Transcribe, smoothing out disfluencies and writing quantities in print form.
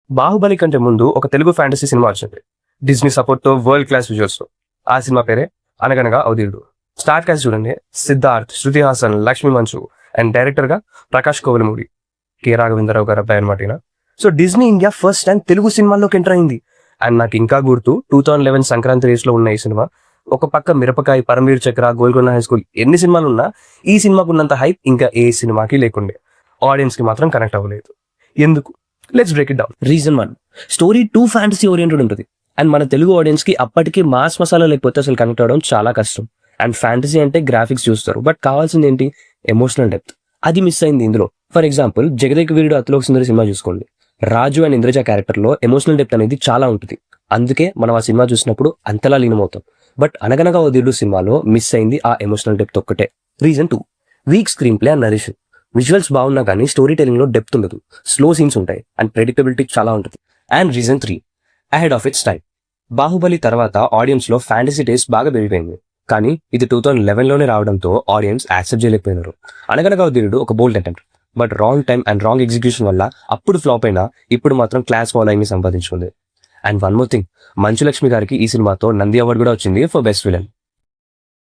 బాహుబలి కంటే ముందు ఒక తెలుగు ఫ్యాంటసీ సినిమా వచ్చింది. డిజ్నీ సపోర్ట్ తో వరల్డ్ క్లాస్ విజువల్స్ తో. ఆ సినిమా పేరే అనగనగా అవధీరుడు. స్టార్ కాస్ట్ చూడండి, సిద్ధార్థ్, శృతి హాసన్, లక్ష్మీ మంచు అండ్ డైరెక్టర్ గా ప్రకాష్ కోవలమూడి, కె రాఘవేంద్రరావు గారు అబ్బాయి అనమాట ఈయన. So Disney India first time Telugu సినిమాల్లోకి ఎంటర్ అయింది. అండ్ నాకు ఇంకా గుర్తు 2011 సంక్రాంతి రేస్ లో ఉన్న ఈ సినిమా. ఒక పక్క మిరపకాయ, పరమవీర్ చక్ర, గోల్కొండ హై స్కూల్ ఎన్ని సినిమాలు ఉన్నా ఈ సినిమాకు ఉన్నంత హైప్ ఇంకా ఏ సినిమాకి లేకుండే. ఆడియన్స్ కి మాత్రం కనెక్ట్ అవ్వలేదు. ఎందుకు? Let's break it down. Reason 1, story two fantasy oriented ఉంటుంది. అండ్ మన తెలుగు ఆడియన్స్ కి అప్పటికి మాస్ మసాలా లేకపోతే అసలు కనెక్ట్ అవ్వడం చాలా కష్టం. అండ్ ఫ్యాంటసీ అంటే గ్రాఫిక్స్ చూస్తారు, బట్ కావాల్సింది ఏంటి? Emotional depth. అది మిస్ అయింది ఇందులో. For example, Jagadeka Veerudu Athiloka Sundari cinema చూసుకోండి. రాజు అండ్ ఇంద్రజ క్యారెక్టర్ లో ఎమోషనల్ డెప్త్ అనేది చాలా ఉంటుంది. అందుకే మనం ఆ సినిమా చూసినప్పుడు అంతలా లీనమవుతాం. బట్ అనగనగా వదిలు సినిమాలో మిస్ అయింది ఆ ఎమోషనల్ డెప్త్ ఒక్కటే. Reason 2, week screen play and narration. Visuals బాగున్నా కానీ స్టోరీ టెలింగ్ లో డెప్త్ ఉండదు. స్లో సీన్స్ ఉంటాయి అండ్ ప్రెడిక్టబిలిటీ చాలా ఉంటుంది. And reason 3, ahead of it's time. Baahubali తర్వాత ఆడియన్స్ లో ఫ్యాంటసీ టేస్ట్ బాగా పెరిగిపోయింది. కానీ ఇది 2011 లోనే రావడంతో ఆడియన్స్ యాక్సెప్ట్ చేయలేకపోయినారు. అనగనగా వదిలుడు ఒక bold attempt, but wrong time and wrong execution వల్ల అప్పుడు ఫ్లాప్ అయినా ఇప్పుడు మాత్రం క్లాస్ ఫాలోయింగ్ ని సంపాదించుకుంది. And one more thing, Manchu Lakshmi గారికి ఈ సినిమాతో నంది అవార్డు కూడా వచ్చింది ఫర్ బెస్ట్ విలన్.